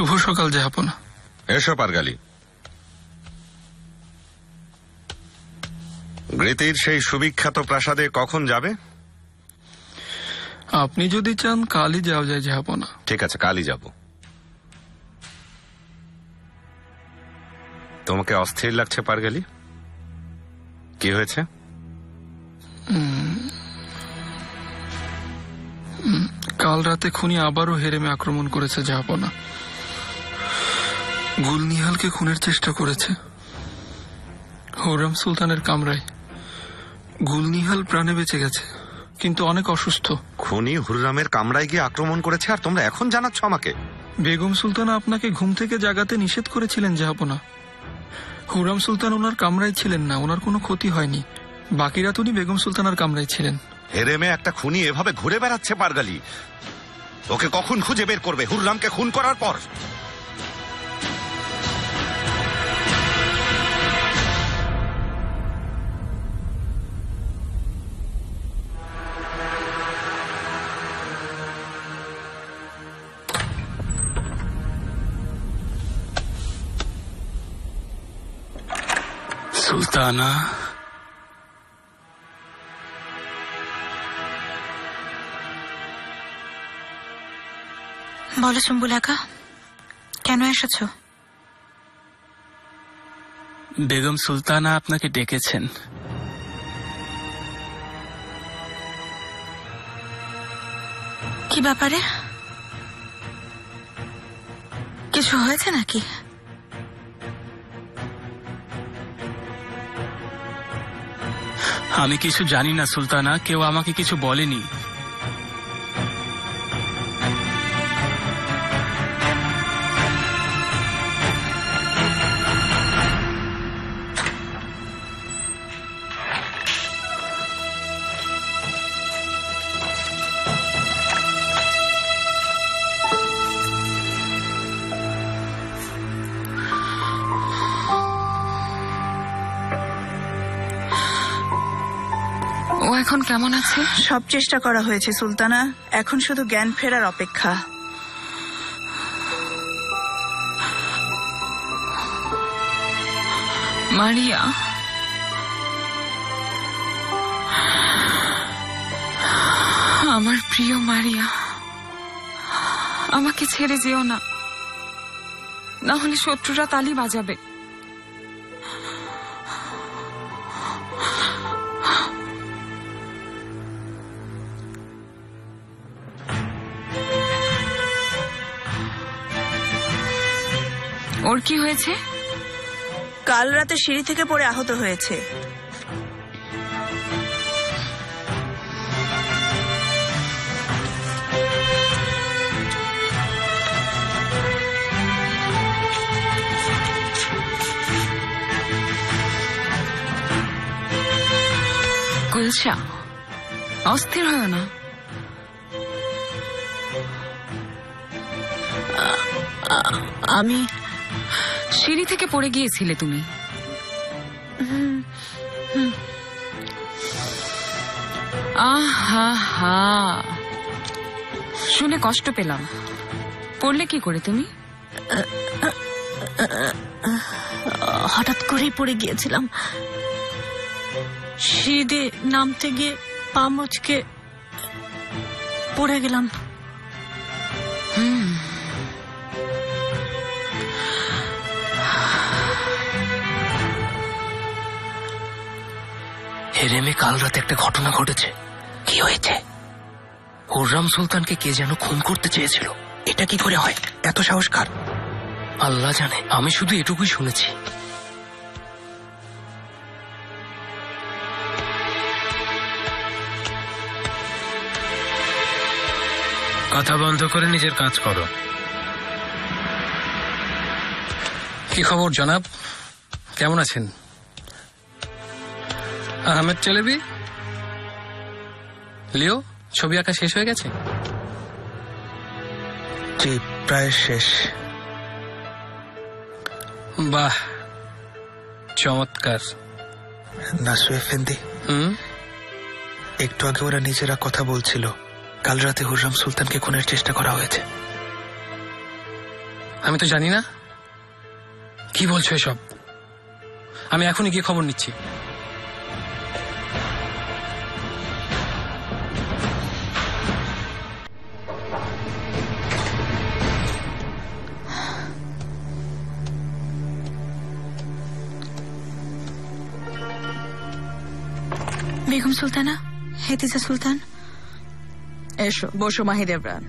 শুভ সকাল জাহাপনা। এসো পারগালি। গ্রীতির সেই সুবিখ্যাত প্রাসাদে কখন যাবে? আপনি যদি চান কালই যাওয়া যায় জাহাপনা। ঠিক আছে, কালই যাব। তোমাকে অস্থির লাগছে পারগালি? কি হয়েছে? কাল রাতে খুনি আবারও হেরেমে আক্রমণ করেছে জাহাপনা। গুলনিহালকে খুনের চেষ্টা করেছে হুররাম সুলতানের কামরায়। গুলনিহাল প্রাণে বেঁচে গেছে, কিন্তু অনেক অসুস্থ। খুনি হুররামের কামরায় গিয়ে আক্রমণ করেছে আর তোমরা এখন জানাচ্ছ আমাকে? বেগম সুলতানা আপনাকে ঘুম থেকে জাগাতে নিষেধ করেছিলেন জাহাপনা। হুররাম সুলতান ওনার কামরায় ছিলেন না, ওনার কোনো ক্ষতি হয়নি। বাকি রাত উনি বেগম সুলতানার কামরায় ছিলেন। হেরেমে একটা খুনি এভাবে ঘুরে বেড়াচ্ছে পারগালি। ওকে কখন খুঁজে বের করবে? হুররামকে খুন করার পর? সুলতানা, বলো সুম্বুলাকা, কেন এসেছো? বেগম সুলতানা আপনাকে ডেকেছেন। কি ব্যাপারে? কিছু হয়েছে নাকি? আমি কিছু জানি না সুলতানা, কেউ আমাকে কিছু বলেনি। ও এখন কেমন আছে? সব চেষ্টা করা হয়েছে সুলতানা, এখন শুধু জ্ঞান ফেরার অপেক্ষা। মারিয়া, আমার প্রিয় মারিয়া, আমাকে ছেড়ে যেও না, না হলে শত্রুরা তালি বাজাবে। ওর কি হয়েছে? কাল রাতে সিঁড়ি থেকে পড়ে আহত হয়েছে। গুলশা, অস্থির হয় না। আমি সিঁড়ি থেকে পড়ে গিয়েছিলে তুমি। আহা হা, শুনে কষ্ট পেলাম। পড়লে কি করে তুমি? হঠাৎ করেই পড়ে গিয়েছিলাম। সিঁড়ি নামতে গিয়ে পা মুচকে পড়ে গেলাম। হেরেমে কাল রাতে একটা ঘটনা ঘটেছে। কি হয়েছে? হুররাম সুলতানকে কে যেন খুন করতে চেয়েছিল। এটা কি করে হয়? এত সাহস কার? আল্লাহ জানে, আমি শুধু এটুকুই শুনেছি। কথা বন্ধ করে নিজের কাজ করো। কি খবর জনাব? কেমন আছেন? আহমেদ চেলেবি, লিও, ছবি আঁকা শেষ হয়ে গেছে? জি, প্রায় শেষ। বাহ, চমৎকার। নাসু এফেন্দি, একটু আগে ওরা নিজেরা কথা বলছিল। কাল রাতে হুররাম সুলতানকে খুনের চেষ্টা করা হয়েছে। আমি তো জানি না। কি বলছো এসব? আমি এখনই গিয়ে খবর নিচ্ছি। বেগম সুলতানা, হেতিজা সুলতান। এসো, বসো মাহিদেবরান।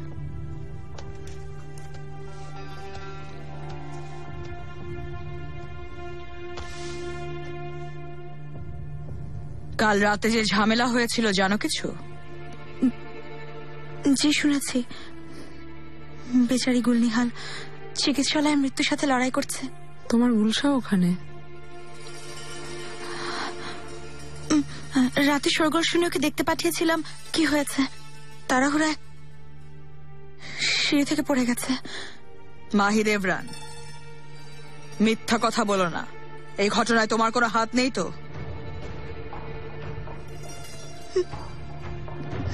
কাল রাতে যে ঝামেলা হয়েছিল জানো কিছু? জি শুনেছি, বেচারি গুলনিহাল চিকিৎসালয়ে মৃত্যুর সাথে লড়াই করছে। তোমার গুলশা ওখানে? রাতে শোরগোল শুনে ওকে দেখতে পাঠিয়েছিলাম। কি হয়েছে? তাড়াহুড়ায় সিঁড়ি থেকে পড়ে গেছে। মাহিদেবরান, মিথ্যা কথা বলো না। এই ঘটনায় তোমার কোনো হাত নেই তো?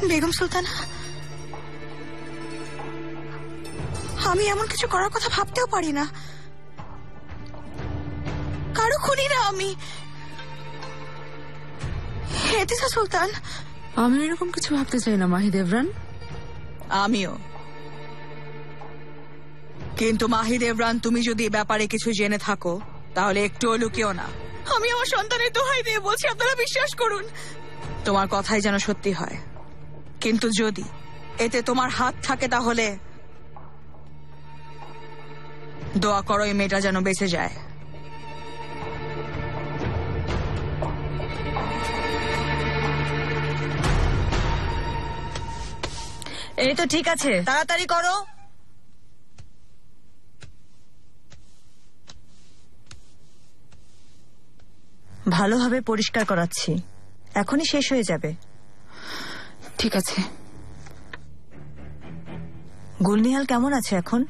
বেগম সুলতানা, আমি এমন কিছু করার কথা ভাবতেও পারি না। কারো খুনি না আমি। হেতিজা সুলতান। আমি এরকম কিছু ভাবতে চাই না মাহিদেবরান। আমিও। কিন্তু মাহিদেবরান, তুমি যদি এ ব্যাপারে কিছু জেনে থাকো তাহলে একটুও লুকিও না। আমি আমার সন্তানের দোহাই দিয়ে বলছি, আপনারা বিশ্বাস করুন। তোমার কথাই যেন সত্যি হয়। কিন্তু যদি এতে তোমার হাত থাকে তাহলে দোয়া করো এই মেয়েটা যেন বেঁচে যায়। এই তো ঠিক আছে, তাড়াতাড়ি করো। ভালোভাবে পরিষ্কার করাচ্ছি, এখনই শেষ হয়ে যাবে। ঠিক আছে। গুলনিহাল কেমন আছে এখন?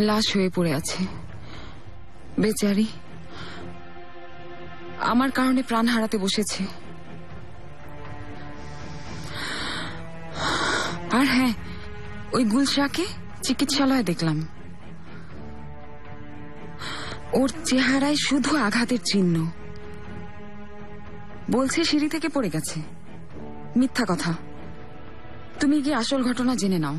লাশ হয়ে পড়ে আছে বেচারি। আমার কারণে প্রাণ হারাতে বসেছে। আর হ্যাঁ, ওই গুলশাকে চিকিৎসালয়ে দেখলাম। ওর চেহারায় শুধু আঘাতের চিহ্ন। বলছে সিঁড়ি থেকে পড়ে গেছে। মিথ্যা কথা। তুমি গিয়ে আসল ঘটনা জেনে নাও।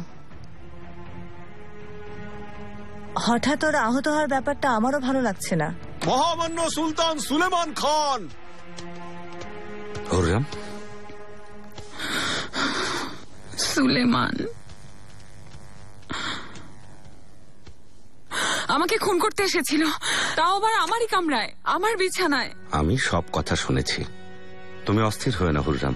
হঠাৎ ওর আহত হওয়ার ব্যাপারটা আমারও ভালো লাগছে না। মহামান্য সুলতান সুলেমান খান। হুররাম, সুলেমান আমাকে খুন করতে এসেছিল, তাও আবার আমারই কামরায়, আমার বিছানায়। আমি সব কথা শুনেছি। তুমি অস্থির হয়ে না হুররাম।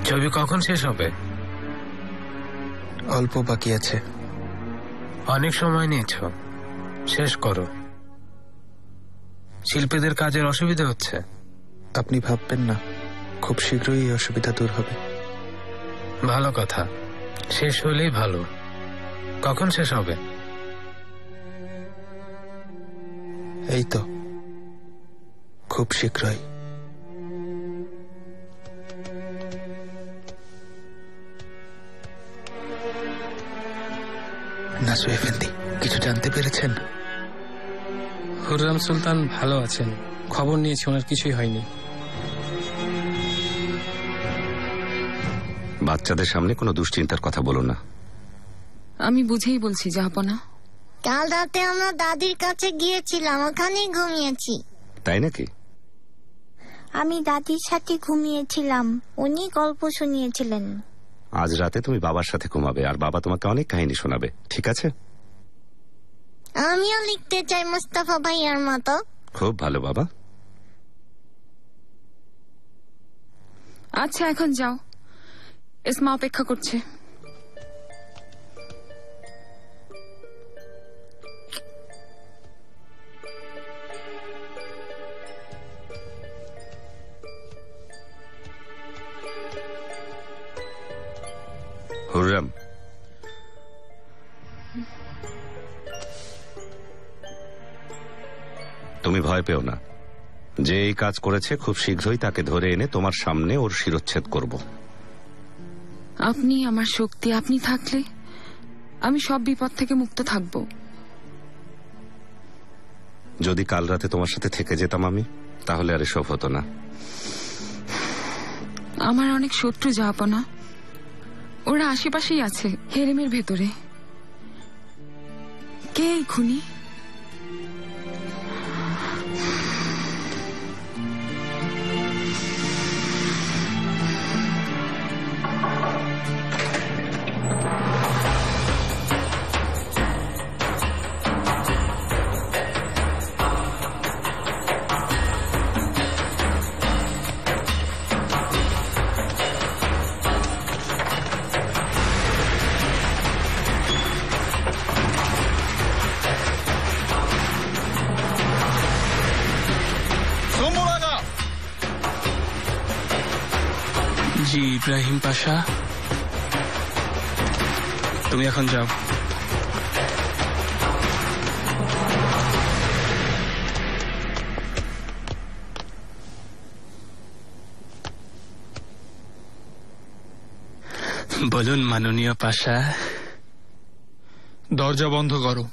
ছবি কখন শেষ হবে? অল্প বাকি আছে। অনেক সময় নিয়েছ, শেষ করো। শিল্পীদের কাজের অসুবিধা হচ্ছে। আপনি ভাববেন না, খুব শীঘ্রই এই অসুবিধা দূর হবে। ভালো কথা, শেষ হলেই ভালো। কখন শেষ হবে? এই তো খুব শীঘ্রই। নাসু এফেন্দি, কিছু জানতে পেরেছেন? হুররাম সুলতান ভালো আছেন, খবর নিয়েছি, ওনার কিছুই হয়নি। বাচ্চাদের সামনে কোনো দুশ্চিন্তার কথা বলো না। আমি বুঝেই বলছি জাহাপনা। কাল রাতে আমরা দাদির কাছে গিয়েছিলাম, ওখানেই ঘুমিয়েছি। তাই নাকি? আমি দাদির সাথে ঘুমিয়েছিলাম, উনি গল্প শুনিয়েছিলেন। আজ রাতে তুমি বাবার সাথে ঘুমাবে, আর বাবা তোমাকে অনেক কাহিনী শোনাবে, ঠিক আছে? আমিও লিখতে চাই মুস্তাফা ভাইয়ার মতো। খুব ভালো বাবা। আচ্ছা এখন যাও, এসমা অপেক্ষা করছে। হুররাম, তুমি ভয় পেও না, যে এই কাজ করেছে খুব শীঘ্রই তাকে ধরে এনে তোমার সামনে ওর শিরচ্ছেদ করব। আপনি আমার শক্তি, আপনি থাকলে আমি সব বিপদ থেকে মুক্ত থাকব। যদি কাল রাতে তোমার সাথে থেকে যেতাম আমি, তাহলে আর এসব হতো না। আমার অনেক শত্রু জাহাপনা, ওরা আশেপাশেই আছে, হেরেমের ভেতরে। কে এই খুনি? জি ইব্রাহিম পাশা, তুমি এখন যাও। বলুন মাননীয় পাশা। দরজা বন্ধ করো।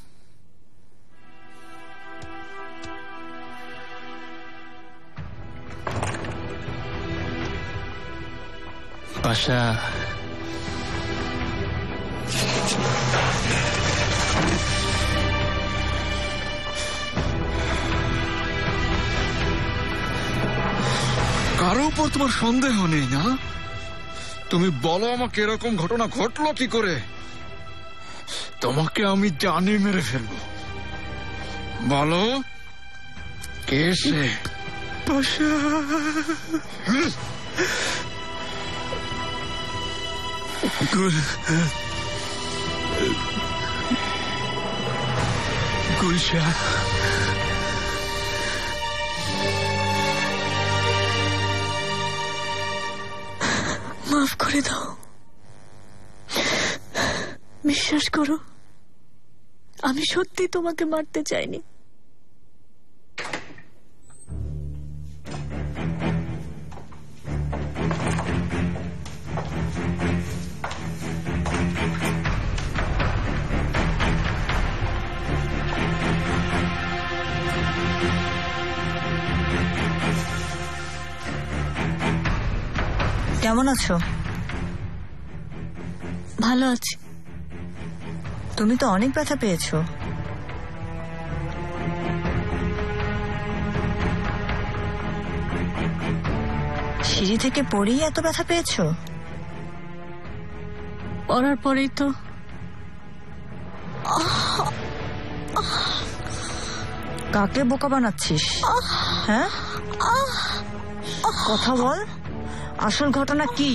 পাশা, কারো উপর তোমার সন্দেহ নেই না? তুমি বলো আমাকে, এরকম ঘটনা ঘটলো কি করে? তোমাকে আমি জানি মেরে ফেলবো। বলো কে সে? পাশা, গুলশা, মাফ করে দাও। বিশ্বাস করো, আমি সত্যি তোমাকে মারতে চাইনি। কেমন আছো? ভালো আছি। তুমি তো অনেক ব্যথা পেয়েছো। সিঁড়ি থেকে পড়েই এত ব্যথা পেয়েছো? পড়ার পরেই তো। কাকে বোকা বানাচ্ছিস? হ্যাঁ, কথা বল, আসল ঘটনা কি?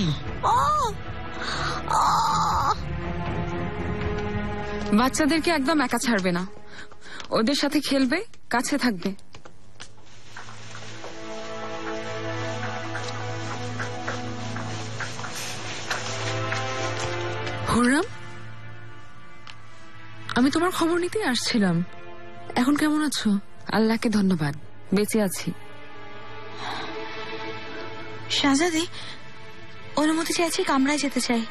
বাচ্চাদেরকে একদম একা ছাড়বে না, ওদের সাথে খেলবে, কাছে থাকবে। হুররাম, আমি তোমার খবর নিতেই আসছিলাম। এখন কেমন আছো? আল্লাহকে ধন্যবাদ, বেঁচে আছি। শাহজাদি, অনুমতি চাইছি, কামরায় যেতে চাই।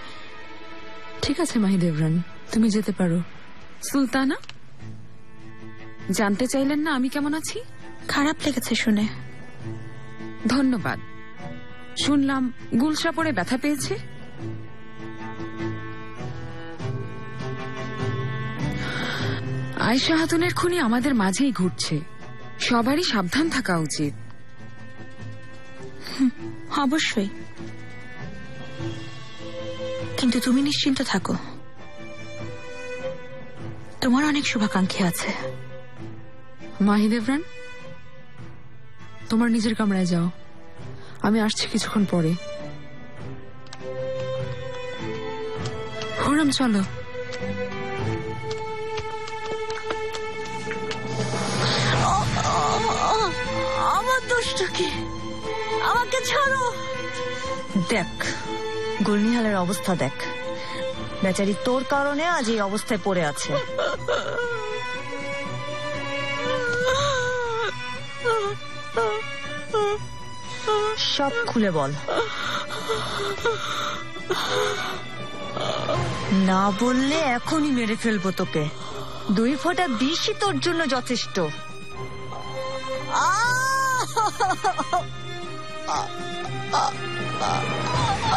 ঠিক আছে মাহিদেবরান, তুমি যেতে পারো। সুলতানা, জানতে চাইলেন না আমি কেমন আছি? খারাপ লেগেছে শুনে। ধন্যবাদ। শুনলাম গুলশা পড়ে ব্যথা পেয়েছে। আয়েশা হাতুনের খুনি আমাদের মাঝেই ঘুরছে, সবারই সাবধান থাকা উচিত। অবশ্যই, কিন্তু তুমি নিশ্চিন্ত থাকো, তোমার অনেক শুভাকাঙ্ক্ষী আছে। মাহিদেবরান, তোমার নিজের কামরায় যাও, আমি আসছি কিছুক্ষণ পরে। হুররাম, চলো। আমার দোষটা কি? আমাকে ছাড়ো। দেখ গুলনিহালের অবস্থা দেখ, বেচারি তোর কারণে আজ এই অবস্থায় পড়ে আছে। সব খুলে বল। না বললে এখনই মেরে ফেলবো তোকে। 2 ফোঁটা বিষই তোর জন্য যথেষ্ট।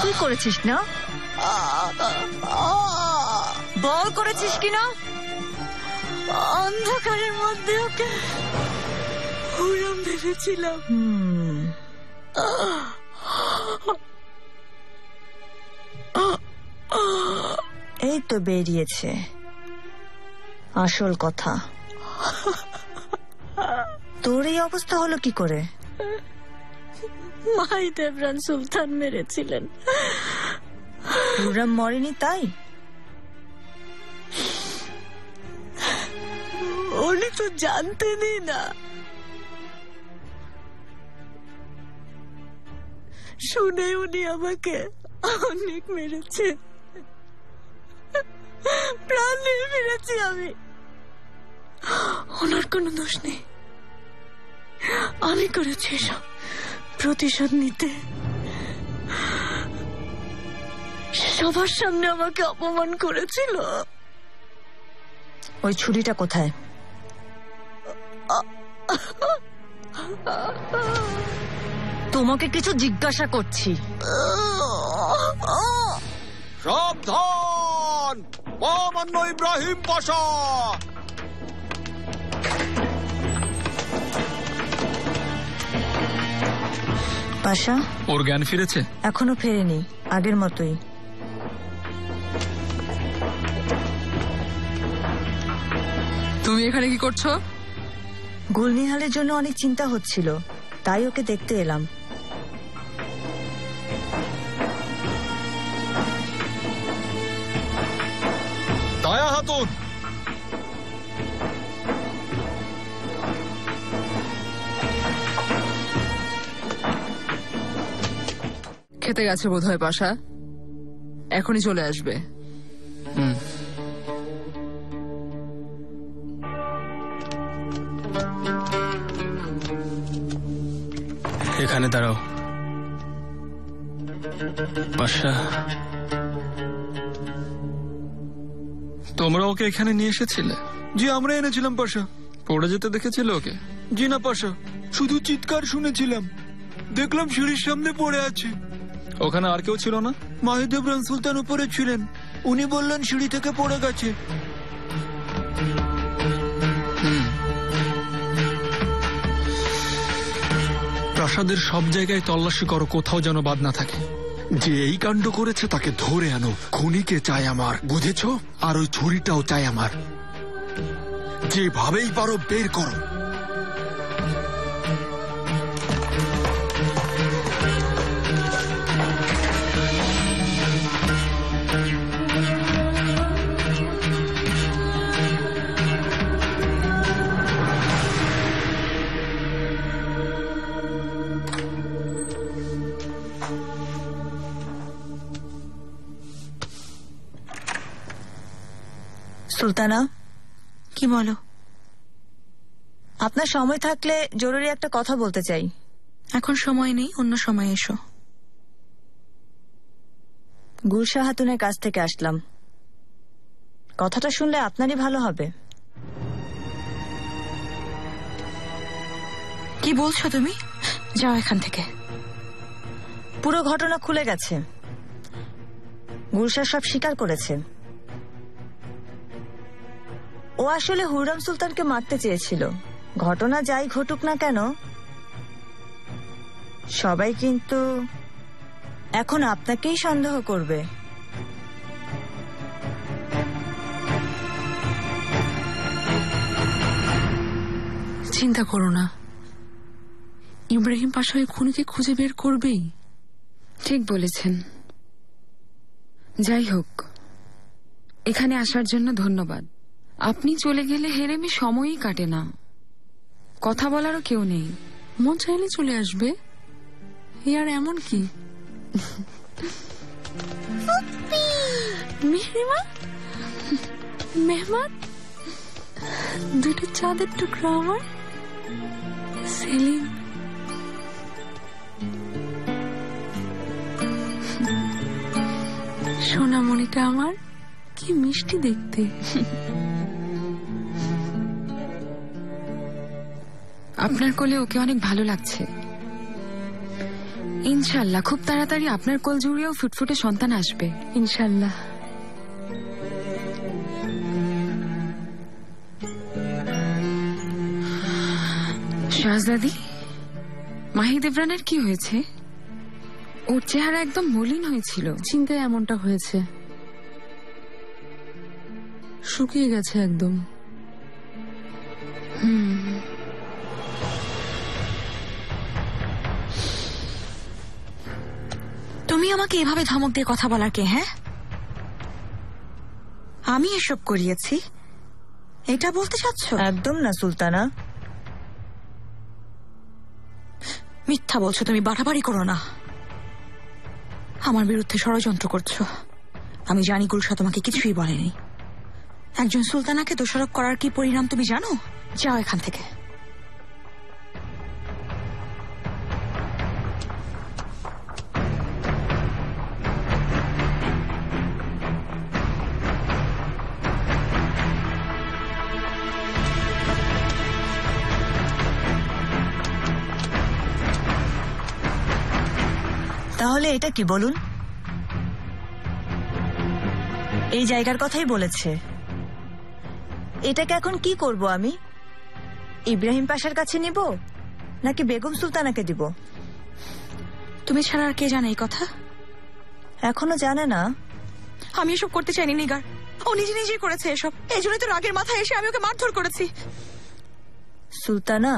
তুই করেছিস না? বল করেছিস কিনা? অন্ধকারের মধ্যে ওকে হুরম ভেবেছিলাম। এই তো বেরিয়েছে আসল কথা। তোর এই অবস্থা হলো কি করে? মাহিদেবরান সুলতান মেরেছিলেন। হুররাম মরেনি তাই? উনি তো জানতেনই না। শুনে উনি আমাকে অনেক মেরেছে। প্রাণ নিয়ে ফিরেছি আমি। ওনার কোনো দোষ নেই। আমি করেছি এসব প্রতিশোধ নিতে। সবার সামনে আমাকে অপমান করেছিল। ওই ছুরিটা কোথায়? তোমাকে কিছু জিজ্ঞাসা করছি। সাবধান, মহামান্য ইব্রাহিম পাশা। পাশা, ওর জ্ঞান ফিরেছে? এখনো ফেরেনি, আগের মতোই। তুমি এখানে কি করছো? গুলনিহালের জন্য অনেক চিন্তা হচ্ছিল, তাই ওকে দেখতে এলাম। দায়া হাতুন, খেতে গেছে বোধহয় পাশা, এখনই চলে আসবে। এখানে দাঁড়াও। পাশা, তোমরা ওকে এখানে নিয়ে এসেছিলে? জি, আমরা এনেছিলাম পাশা। পড়ে যেতে দেখেছিল ওকে? জি না পাশা, শুধু চিৎকার শুনেছিলাম। দেখলাম সিঁড়ির সামনে পড়ে আছে। ওখানে আর কেউ ছিল না? মাহিদেবরান সুলতান উপরে ছিলেন, উনি বললেন সিঁড়ি থেকে পড়ে গেছে। প্রাসাদের সব জায়গায় তল্লাশি করো, কোথাও যেন বাদ না থাকে। যে এই কাণ্ড করেছে তাকে ধরে আনো। খুনিকে চাই আমার, বুঝেছো? আর ওই ছুরিটাও চাই আমার। যেভাবেই পারো বের করো। সুলতানা, কি বলো? আপনার সময় থাকলে জরুরি একটা কথা বলতে চাই। এখন সময় নেই, অন্য সময় এসো। গুলশা হাতুনের কাছ থেকে আসলাম। কথাটা শুনলে আপনারই ভালো হবে। কি বলছো তুমি? যাও এখান থেকে। পুরো ঘটনা খুলে গেছে। গুলশা সব স্বীকার করেছে। ও আসলে হুররাম সুলতানকে মারতে চেয়েছিল। ঘটনা যাই ঘটুক না কেন, সবাই কিন্তু এখন আপনাকেই সন্দেহ করবে। চিন্তা করো না, ইব্রাহিম পাশা ওই খুনিকে খুঁজে বের করবেই। ঠিক বলেছেন। যাই হোক, এখানে আসার জন্য ধন্যবাদ। আপনি চলে গেলে হেরেমে সময়ই কাটে না, কথা বলারও কেউ নেই। মন চাইলে চলে আসবে, আর এমন কি? মেহরিমা, মেহমান, দুটো চাঁদের টুকরা আমার। সেলিম, সোনামণিটা আমার কি মিষ্টি দেখতে। আপনার কোলে ওকে অনেক ভালো লাগছে। ইনশাল্লাহ খুব তাড়াতাড়ি আপনার কোল জুড়েও ফুটফুটে সন্তান আসবে ইনশাল্লাহ। শাহজাদি, মাহিদেবরানের কি হয়েছে? ওর চেহারা একদম মলিন হয়েছিল। চিন্তায় এমনটা হয়েছে, শুকিয়ে গেছে একদম। তুমি আমাকে এভাবে ধমক দিয়ে কথা বলার কে? হ্যাঁ, আমি এসব করিয়েছি এটা বলতে চাচ্ছ? একদম না সুলতানা, মিথ্যা বলছো তুমি, বাড়াবাড়ি করো না। আমার বিরুদ্ধে ষড়যন্ত্র করছো। আমি জানি গুলশা তোমাকে কিছুই বলেনি। একজন সুলতানাকে দোষারোপ করার কি পরিণাম তুমি জানো? যাও এখান থেকে। তাহলে এটা কি বলুন? এই জায়গার কথাই বলেছে। এটাকে এখন কি করব আমি? ইব্রাহিম পাশার কাছে নিব নাকি বেগম সুলতানাকে দিব? তুমি ছাড়া আর কে জানে এই কথা? এখনো জানে না। আমি এসব করতে চাইনি নিগার, ও নিজে নিজেই করেছে এসব। এই জন্যই তো রাগের মাথায় এসে আমি ওকে মারধর করেছি। সুলতানা,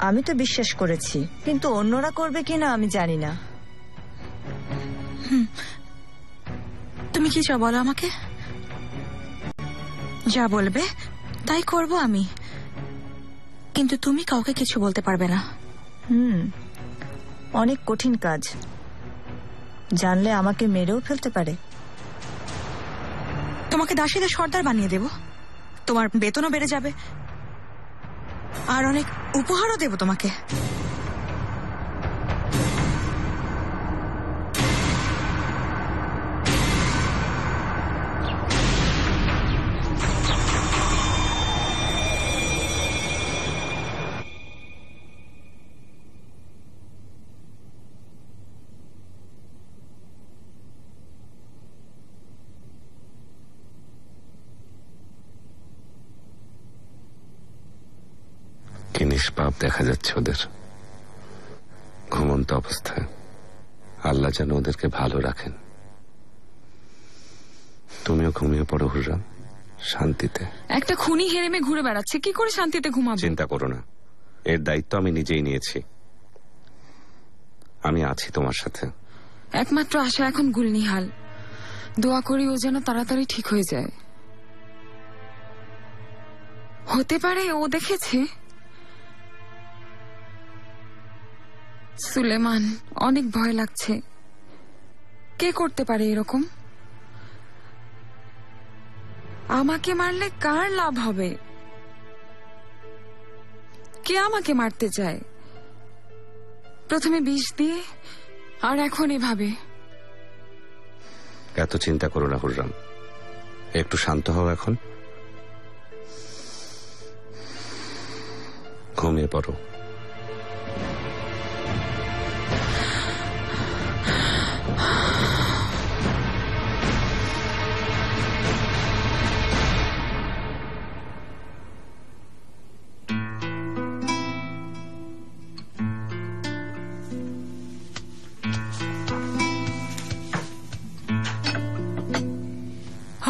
আমি তো বিশ্বাস করেছি, কিন্তু অন্যরা করবে কিনা আমি জানি না। তুমি কি চাও বলো আমাকে? যা বলবে তাই করব আমি, কিন্তু তুমি কাউকে কিছু বলতে পারবে না। অনেক কঠিন কাজ, জানলে আমাকে মেরেও ফেলতে পারে। তোমাকে দাসীদের সর্দার বানিয়ে দেব, তোমার বেতনও বেড়ে যাবে, আর অনেক উপহারও দেব তোমাকে। কি নিষ্পাপ দেখা যাচ্ছে ওদের ঘুমন্ত অবস্থায়। আল্লাহ যেন ওদেরকে ভালো রাখেন। তুমিও ঘুমিয়ে পড়ো হুররাম, শান্তিতে। একটা খুনি হেরেমে ঘুরে বেড়াচ্ছে, কি করে শান্তিতে ঘুমাবে? চিন্তা করো না, এর দায়িত্ব আমি নিজেই নিয়েছি। আমি আছি তোমার সাথে। একমাত্র আশা এখন গুলনিহাল। দোয়া করি ও যেন তাড়াতাড়ি ঠিক হয়ে যায়। হতে পারে ও দেখেছে সুলেমান। অনেক ভয় লাগছে। কে করতে পারে এরকম? আমাকে মারলে কার লাভ হবে? কে আমাকে মারতে চায়? প্রথমে বিষ দিয়ে, আর এখন এভাবে। এত চিন্তা করো না হুররাম, একটু শান্ত হও এখন, ঘুমিয়ে পড়ো।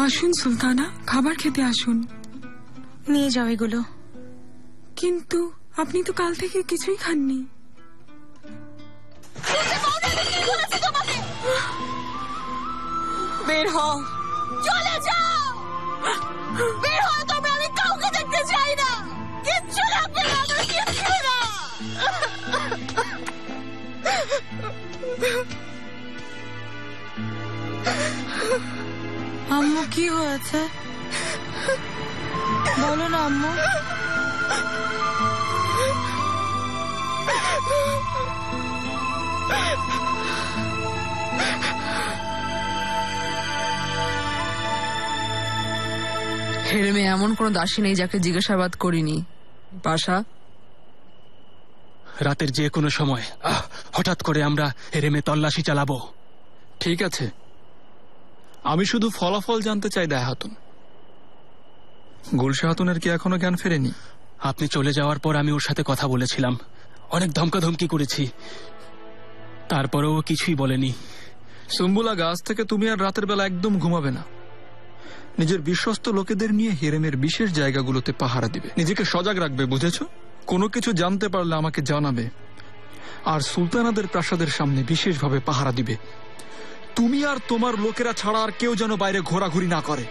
আসুন সুলতানা, খাবার খেতে আসুন। নিয়ে যাও এগুলো। কিন্তু আপনি তো কাল থেকে কিছুই খাননি। বের হও, চলে যাও, বের হও তোমরা। আমি কাউকে দেখতে চাই না, কিচ্ছু লাগবে না, আমার কিচ্ছু না। আম্মু কি হয়েছে বলো না আম্মু। হেরেমে এমন কোনো দাসী নেই যাকে জিজ্ঞাসাবাদ করিনি। পাশা, রাতের যে কোনো সময় হঠাৎ করে আমরা হেরেমে তল্লাশি চালাবো। ঠিক আছে, আমি শুধু ফলাফল জানতে চাই দায়া হাতুন। গুলশা হাতুনের কি এখনো জ্ঞান ফেরেনি? আপনি চলে যাওয়ার পর আমি ওর সাথে কথা বলেছিলাম, অনেক ধমকাধমকি করেছি, তারপরেও ও কিছুই বলেনি। সুম্বুলা, গাছ থেকে তুমি আর রাতের বেলা একদম ঘুমাবে না। নিজের বিশ্বস্ত লোকেদের নিয়ে হেরেমের বিশেষ জায়গাগুলোতে পাহারা দিবে, নিজেকে সজাগ রাখবে, বুঝেছো? কোনো কিছু জানতে পারলে আমাকে জানাবে। আর সুলতানাদের প্রাসাদের সামনে বিশেষভাবে পাহারা দিবে। তুমি আর তোমার লোকেরা ছাড়া আর কেউ যেন বাইরে ঘোরাঘুরি না করে।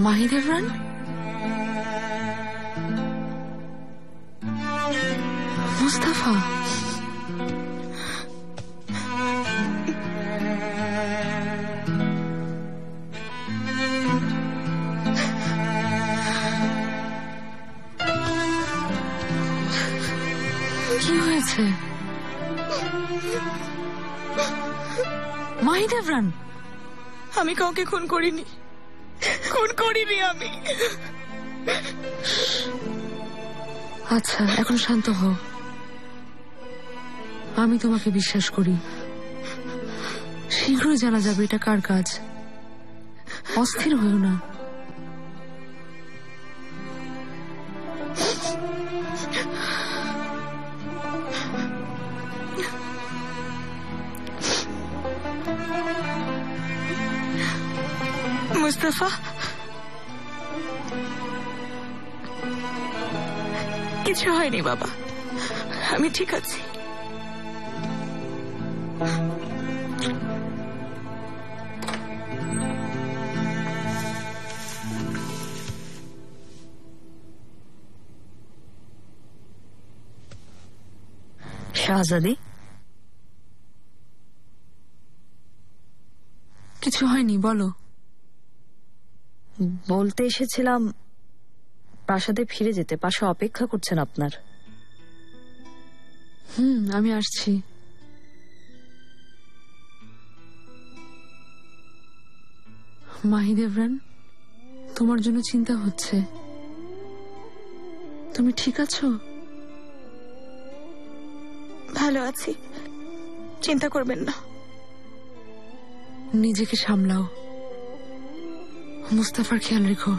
মাহিদেবরান, মুস্তাফা, কি হয়েছে? মাহিদেবরান, আমি কাউকে খুন করিনি, আমি। আচ্ছা, এখন শান্ত হও। আমি তোমাকে বিশ্বাস করি। শীঘ্রই জানা যাবে এটা কার কাজ। অস্থির হও না। মুস্তাফা, কিছু হয়নি বাবা, আমি ঠিক আছি। শাহজাদি, কিছু হয়নি, বলো। বলতে এসেছিলাম প্রাসাদে ফিরে যেতে। পাশা অপেক্ষা করছেন আপনার। আমি আসছি। মাহিদেবরান, তোমার জন্য চিন্তা হচ্ছে। তুমি ঠিক আছো? ভালো আছি, চিন্তা করবেন না। নিজেকে সামলাও, মুস্তাফার খেয়াল রেখো।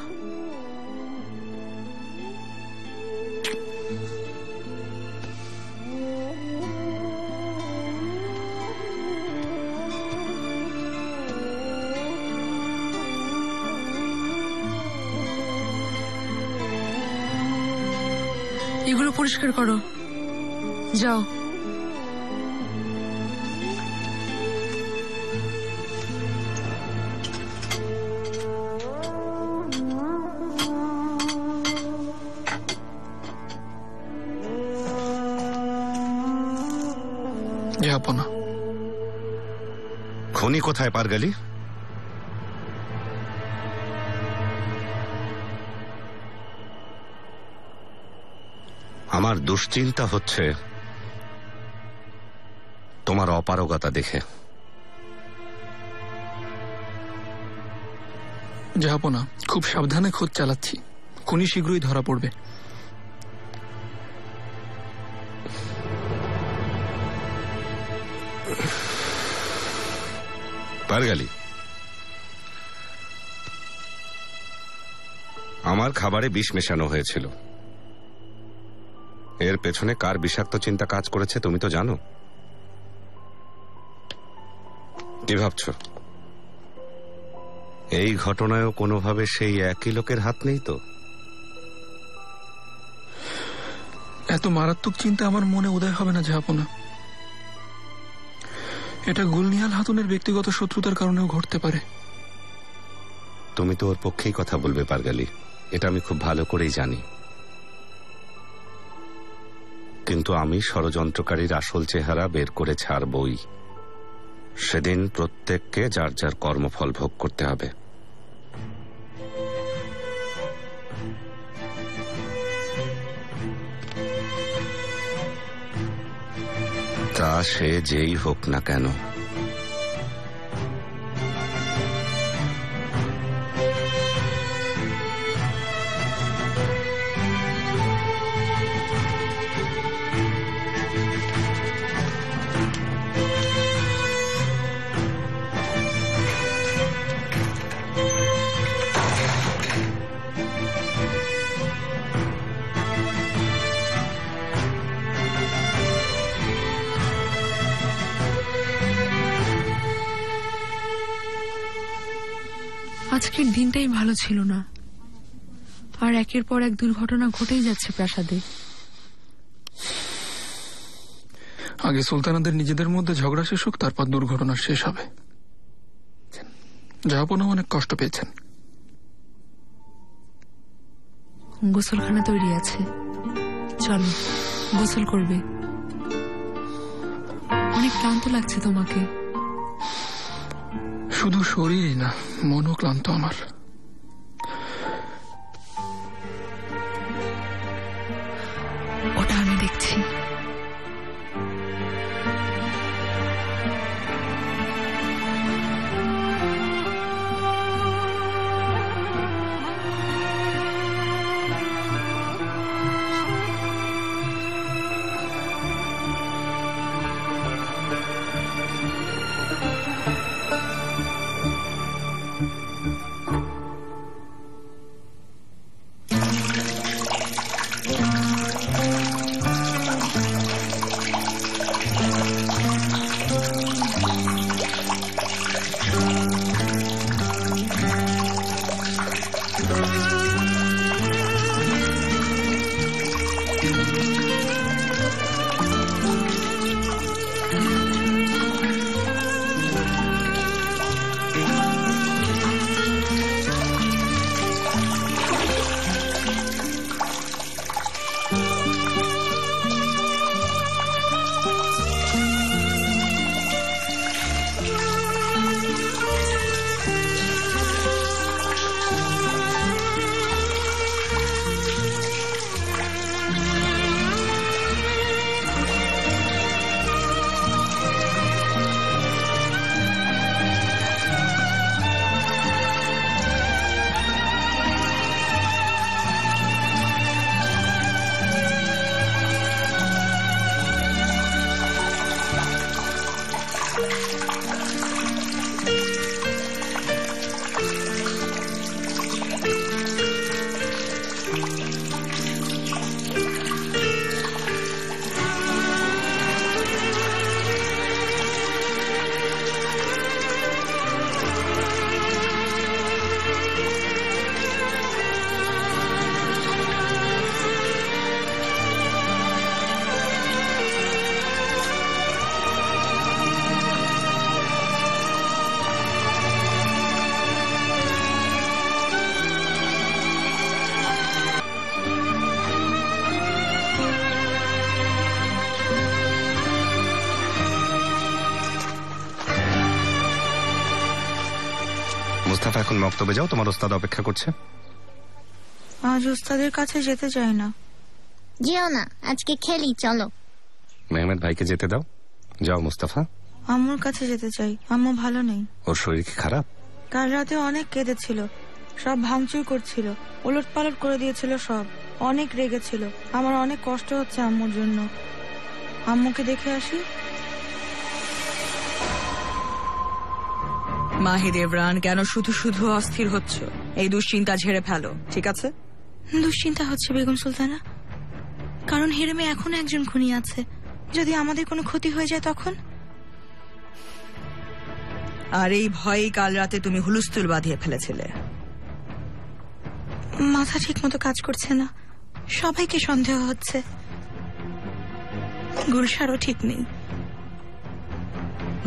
এগুলো পরিষ্কার করো, যাও। জাহাপনা, খনি কোথায় পারগালি? আমার দুশ্চিন্তা হচ্ছে তোমার অপারগতা দেখে। জাহাপনা, খুব সাবধানে খোঁজ চালাচ্ছি, খুনি শীঘ্রই ধরা পড়বে। পারগালি, আমার খাবারে বিষ মেশানো হয়েছিল। এর পেছনে কার বিষাক্ত চিন্তা কাজ করেছে তুমি তো জানো। কি ভাবছ এই ঘটনায়ও কোনোভাবে সেই একই লোকের হাত নেই তো? এত মারাত্মক চিন্তা আমার মনে উদয় হবে না জাহাপনা। এটা গুলনিহাল হাতুনের ব্যক্তিগত শত্রুতার কারণেও ঘটতে পারে। তুমি তো ওর পক্ষেই কথা বলবে পারগালি, এটা আমি খুব ভালো করেই জানি। কিন্তু আমি ষড়যন্ত্রকারীর আসল চেহারা বের করে ছাড়বই। সেদিন প্রত্যেককে যার যার কর্মফল ভোগ করতে হবে। তা সে যেই হোক না কেন। আজকের দিনটাই ভালো ছিল না, আর একের পর এক দুর্ঘটনা ঘটেই যাচ্ছে প্রাসাদে। আগে সুলতানাদের নিজেদের মধ্যে ঝগড়া শেষ হোক, তারপর দুর্ঘটনা শেষ হবে। জাহাপনা অনেক কষ্ট পেয়েছেন। গোসলখানা তৈরি আছে, চলো গোসল করবে। অনেক ক্লান্ত লাগছে তোমাকে। শুধু শরীরই না, মনও ক্লান্ত আমার। ওটা আমি দেখছি। মুস্তাফা, এখন মক্তবে যাও, তোমার ওস্তাদ অপেক্ষা করছে। আজ ওস্তাদের কাছে যেতে চাই না। যেও না, আজকে খেলি, চলো। মেহমেদ ভাইকে যেতে দাও। যাও মুস্তাফা। আম্মুর কাছে যেতে চাই, আম্মু ভালো নেই। ওর শরীর কি খারাপ? কাল রাতে অনেক কেঁদেছিল, সব ভাঙচুর করছিল, উলট পালট করে দিয়েছিল সব, অনেক রেগেছিল। আমার অনেক কষ্ট হচ্ছে আম্মুর জন্য। আম্মুকে দেখে আসি। মাহির ইমরান, কেন শুধু শুধু অস্থির হচ্ছ? এই দুশ্চিন্তা ঝেড়ে ফেলো, ঠিক আছে? দুশ্চিন্তা হচ্ছে বেগম সুলতানা, কারণ হেরেমে এখনো একজন খুনি আছে। যদি আমাদের কোনো ক্ষতি হয়ে যায় তখন? আর এই ভয়েই কাল রাতে তুমি হুলস্থুল বাঁধিয়ে ফেলেছিলে। মাথা ঠিক মতো কাজ করছে না, সবাইকে সন্দেহ হচ্ছে। গুলশারও ঠিক নেই।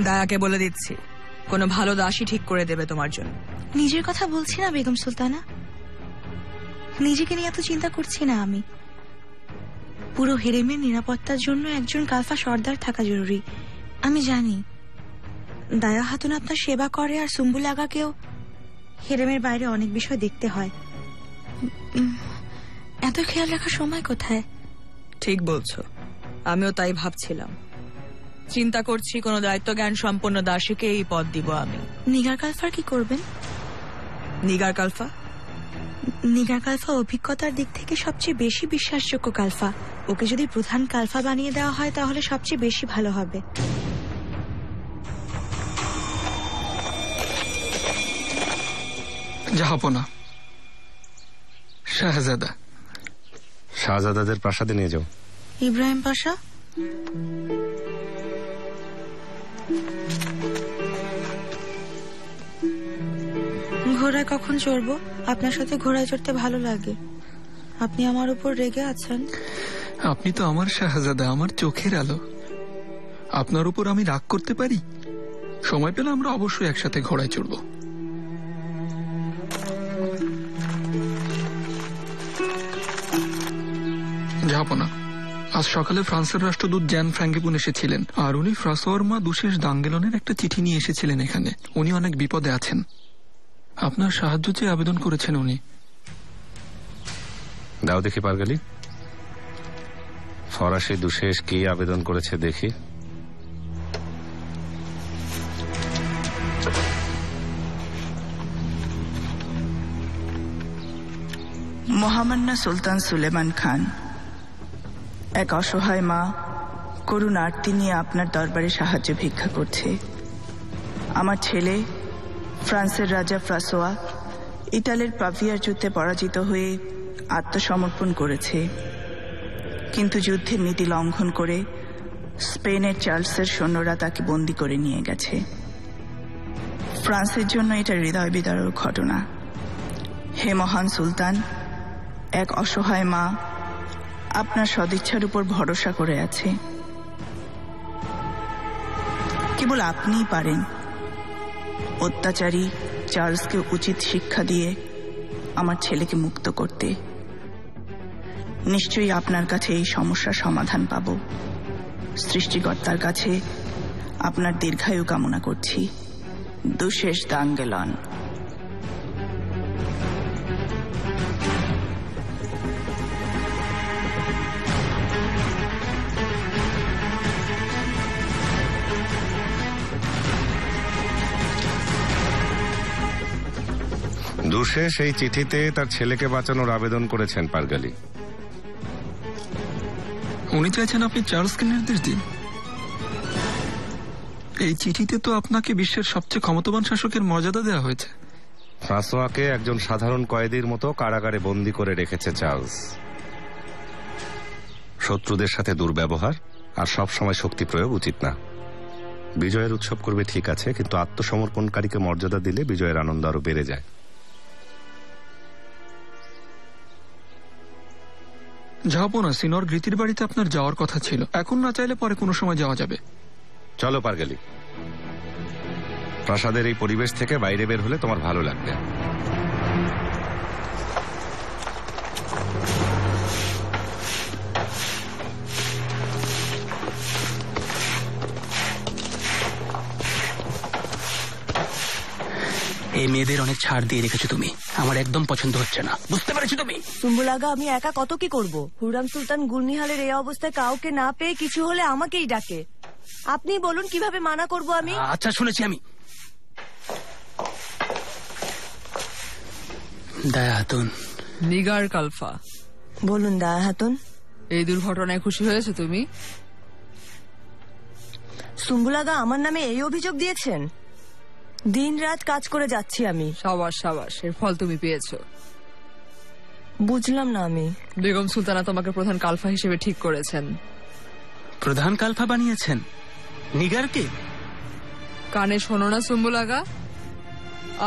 দায়াকে বলে দিচ্ছি, কোনো ভালো দাসী ঠিক করে দেবে তোমার জন্য। নিজের কথা বলছি না বেগম সুলতানা, নিজেকে নিয়ে এত চিন্তা করছি না আমি। পুরো হেরেমের নিরাপত্তার জন্য একজন কালফা সর্দার থাকা জরুরি। আমি জানি দায়া হাতুন আপনার সেবা করে, আর সুম্বুল আগাকেও। হেরেমের বাইরে অনেক বিষয় দেখতে হয়, এত খেয়াল রাখার সময় কোথায়? ঠিক বলছো, আমিও তাই ভাবছিলাম। চিন্তা করছি কোনো দায়িত্ব জ্ঞান সম্পন্ন দাসীকে এই পদ দিব আমি। নিগার কালফার কি করবেন? নিগার কালফা? নিগার কালফা অভিজ্ঞতার দিক থেকে সবচেয়ে বেশি বিশ্বাসযোগ্য কালফা। ওকে যদি প্রধান কালফা বানিয়ে দেওয়া হয় তাহলে সবচেয়ে বেশি ভালো হবে। জাহাপনা, শাহজাদা। শাহজাদাদের প্রাসাদে নিয়ে যাও। ইব্রাহিম পাশা? ঘোড়ায় কখন চড়বো? আপনার সাথে ঘোড়ায় চড়তে ভালো লাগে। আপনি আমার উপর রেগে আছেন? আপনি তো আমার শাহজাদা, আমার চোখের আলো। আপনার উপর আমি রাগ করতে পারি? সময় পেলে আমরা অবশ্যই একসাথে ঘোড়ায় চড়ব। জাহাপনা, আজ সকালে ফ্রান্সের রাষ্ট্রদূত জ্যান ফ্র্যাঙ্কিপুন এসেছিলেন, আর উনি ফ্রাসোয়ার মা দুশেষ দাঙ্গেলনের একটা চিঠি নিয়ে এসেছিলেন এখানে। উনি অনেক বিপদে আছেন, আপনার সাহায্য চেয়ে আবেদন করেছেন উনি। দাও দেখি পারগালি, ফরাসি দুশেষ কি আবেদন করেছে দেখি। মহামান্য সুলতান সুলেমান খান, এক অসহায় মা করুণ আরতি নিয়ে আপনার দরবারে সাহায্য ভিক্ষা করছে। আমার ছেলে ফ্রান্সের রাজা ফ্রাসোয়া ইটালির পাভিয়ার যুদ্ধে পরাজিত হয়ে আত্মসমর্পণ করেছে, কিন্তু যুদ্ধের নীতি লঙ্ঘন করে স্পেনের চার্লসের সৈন্যরা তাকে বন্দী করে নিয়ে গেছে। ফ্রান্সের জন্য এটা হৃদয় বিদারক ঘটনা। হে মহান সুলতান, এক অসহায় মা আপনার সদিচ্ছার উপর ভরসা করে আছে। কেবল আপনিই পারেন অত্যাচারী চার্লসকে উচিত শিক্ষা দিয়ে আমার ছেলেকে মুক্ত করতে। নিশ্চয়ই আপনার কাছে এই সমস্যার সমাধান পাব। সৃষ্টিকর্তার কাছে আপনার দীর্ঘায়ু কামনা করছি। দুশেষ দাঙ্গেলন। দুশেষ এই চিঠিতে তার ছেলেকে বাঁচানোর আবেদন করেছেন পারগালি। উনি চাইছেন আপনি চার্লসকে নির্দেশ দিন। এই চিঠিতে তো আপনাকে বিশ্বের সবচেয়ে ক্ষমতাবান শাসকের মর্যাদা দেওয়া হয়েছে। ফ্রাঁসোয়াকে একজন সাধারণ কয়েদির মতো কারাগারে বন্দী করে রেখেছে চার্লস। শত্রুদের সাথে দুর্ব্যবহার আর সব সময় শক্তি প্রয়োগ উচিত না। বিজয়ের উৎসব করবে ঠিক আছে, কিন্তু আত্মসমর্পণকারীকে মর্যাদা দিলে বিজয়ের আনন্দ আরো বেড়ে যায়। জাহাপনা, সিনর গ্রিতির বাড়িতে আপনার যাওয়ার কথা ছিল। এখন না চাইলে পরে কোনো সময় যাওয়া যাবে। চলো পারগালি, প্রাসাদের এই পরিবেশ থেকে বাইরে বের হলে তোমার ভালো লাগবে। এই মেয়েদের অনেক ছাড় দিয়ে রেখেছো তুমি, আমার একদম পছন্দ হচ্ছে না, বুঝতে পেরেছো তুমি? সুম্বুলাগা, আমি একা কত কি করব? হুররাম সুলতান গুলনিহালের এই অবস্থায় কাউকে না পেয়ে কিছু হলে আমাকেই ডাকে। আপনি বলুন কিভাবে মানা করব আমি? আচ্ছা, শুনেছি আমি। দায়া হাতুন। নিগার কালফা। বলুন দায়া হাতুন। এই দুর্ঘটনায় খুশি হয়েছে তুমি? সুম্বুলাগা আমার নামে এই অভিযোগ দিয়েছেন? দিন রাত কাজ করে যাচ্ছি আমি। সাবাস সাবাস, এর ফল তুমি পেয়েছো। বুঝলাম না আমি। বেগম সুলতানা তোমাকে প্রধান কালফা হিসেবে ঠিক করেছেন। প্রধান কালফা বানিয়েছেন নিগারকে? কানে শোনো না সুম্বুলাগা,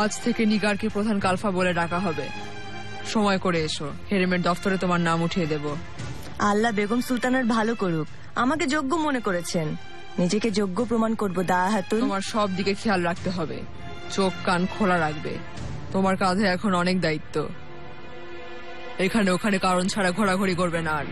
আজ থেকে নিগারকে প্রধান কালফা বলে ডাকা হবে। সময় করে এসো, হেরেমের দফতরে তোমার নাম উঠিয়ে দেব। আল্লাহ বেগম সুলতানার ভালো করুক। আমাকে যোগ্য মনে করেছেন, নিজেকে যোগ্য প্রমাণ করবো দায়া হাতুন। তোমার সব দিকে খেয়াল রাখতে হবে, চোখ কান খোলা রাখবে। তোমার কাঁধে এখন অনেক দায়িত্ব। এখানে ওখানে কারণ ছাড়া ঘোরাঘুরি করবে না আর।